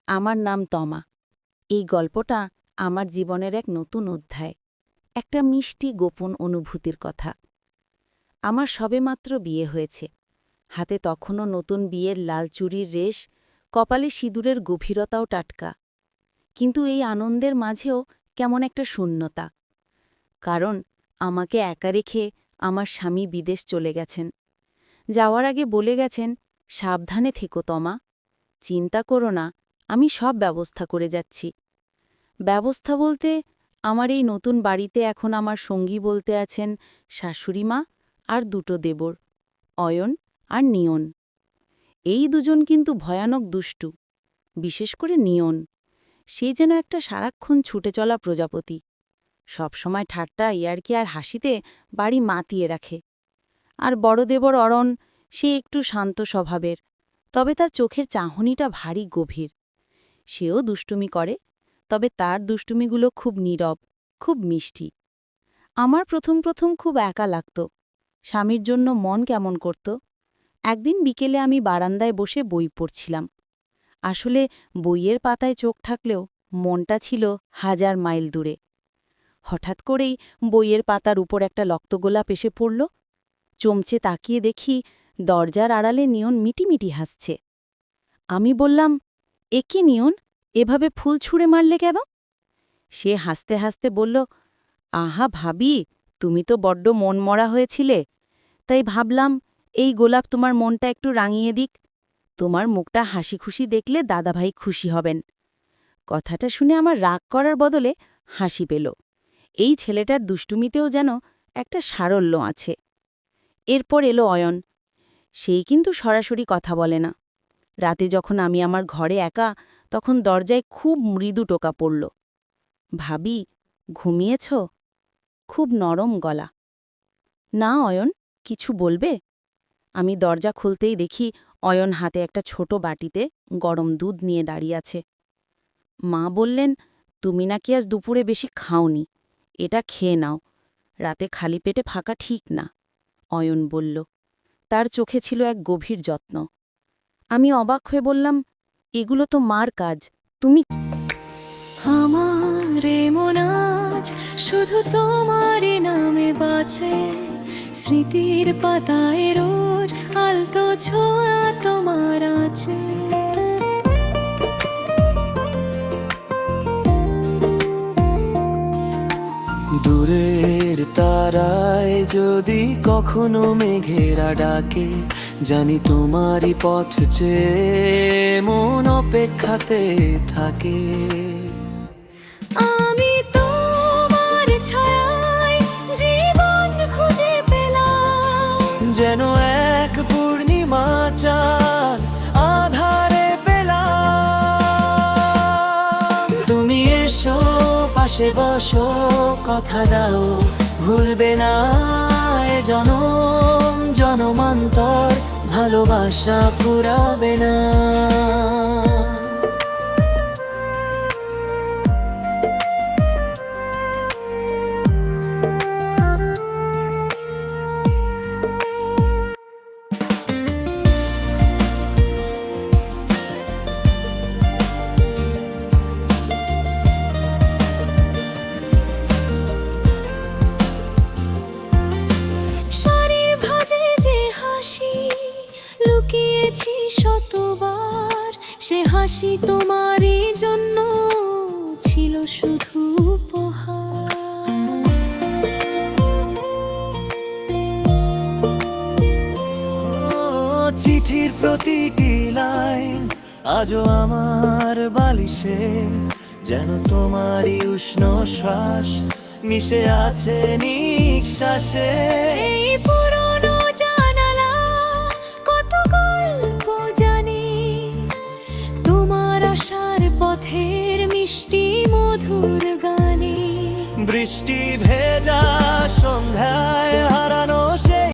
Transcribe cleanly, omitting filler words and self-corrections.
আমার নাম তমা। এই গল্পটা আমার জীবনের এক নতুন অধ্যায়, একটা মিষ্টি গোপন অনুভূতির কথা। আমার সবেমাত্র বিয়ে হয়েছে, হাতে তখনও নতুন বিয়ের লাল চুড়ির রেশ, কপালে সিঁদুরের গভীরতাও টাটকা। কিন্তু এই আনন্দের মাঝেও কেমন একটা শূন্যতা, কারণ আমাকে একা রেখে আমার স্বামী বিদেশ চলে গেছেন। যাওয়ার আগে বলে গেছেন, সাবধানে থেকো তমা, চিন্তা করো না, আমি সব ব্যবস্থা করে যাচ্ছি। ব্যবস্থা বলতে আমার এই নতুন বাড়িতে এখন আমার সঙ্গী বলতে আছেন শাশুড়িমা আর দুটো দেবর, অয়ন আর নিয়ন। এই দুজন কিন্তু ভয়ানক দুষ্টু, বিশেষ করে নিয়ন। সে যেন একটা সারাক্ষণ ছুটে চলা প্রজাপতি, সবসময় ঠাট্টা ইয়ার্কি আর হাসিতে বাড়ি মাতিয়ে রাখে। আর বড় দেবর অরণ, সে একটু শান্ত স্বভাবের, তবে তার চোখের চাহনিটা ভারী গভীর। সেও দুষ্টুমি করে, তবে তার দুষ্টুমিগুলো খুব নীরব, খুব মিষ্টি। আমার প্রথম প্রথম খুব একা লাগত, স্বামীর জন্য মন কেমন করত। একদিন বিকেলে আমি বারান্দায় বসে বই পড়ছিলাম। আসলে বইয়ের পাতায় চোখ থাকলেও মনটা ছিল 1000 মাইল দূরে। হঠাৎ করেই বইয়ের পাতার উপর একটা রক্তগোলাপ এসে পড়ল। চমচে তাকিয়ে দেখি দরজার আড়ালে নিয়ন মিটিমিটি হাসছে। আমি বললাম, এ কি নিয়ন, এভাবে ফুল ছুঁড়ে মারলে কেন? সে হাসতে হাসতে বলল, আহা ভাবি, তুমি তো বড্ড মনমরা হয়েছিলে, তাই ভাবলাম এই গোলাপ তোমার মনটা একটু রাঙিয়ে দিক। তোমার মুখটা হাসি খুশি দেখলে দাদাভাই খুশি হবেন। কথাটা শুনে আমার রাগ করার বদলে হাসি পেল। এই ছেলেটার দুষ্টুমিতেও যেন একটা সারল্য আছে। এরপর এলো অয়ন। সেই কিন্তু সরাসরি কথা বলে না। রাতে যখন আমি আমার ঘরে একা, তখন দরজায় খুব মৃদু টোকা পড়ল। ভাবি, ঘুমিয়েছ? খুব নরম গলা। না অয়ন, কিছু বলবে? আমি দরজা খুলতেই দেখি অয়ন হাতে একটা ছোট বাটিতে গরম দুধ নিয়ে দাঁড়িয়ে আছে। মা বললেন, তুমি নাকি আজ দুপুরে বেশি খাওনি, এটা খেয়ে নাও, রাতে খালি পেটে থাকা ঠিক না, অয়ন বলল। তার চোখে ছিল এক গভীর যত্ন। আমি অবাক হয়ে বললাম, এগুলো তো মার কাজ, তুমি? আমার মন আজ শুধু তোমারই নামে বাঁচে, স্মৃতির পাতায় রোজ আলতো ছোঁয়া তোমার আছে। দূরের তারায় যদি কখনো মেঘেরা ডাকে, জানি তোমারই পথ চেয়ে মন অপেক্ষাতে থাকে। আমি তোমার ছায়ায় জীবন খুঁজে পেলাম, যেন এক পূর্ণিমা চাঁদ আধারে পেলাম। তুমি এসো, পাশে বসো, কথা দাও ভুলবে না এ জনম জনমান্তর, ভালোবাসা ফুরাবে না। লুকিয়েছি শতবার, সে হাসি তোমারই জন্য ছিল শুধু উপহার। চিঠির প্রতিটি লাইন আজও আমার বালিশে, যেন তোমারই উষ্ণ শ্বাস মিশে আছে নিঃশ্বাসে। পথের মিষ্টি মধুর গানে, বৃষ্টি ভেজা সন্ধ্যায় হারানো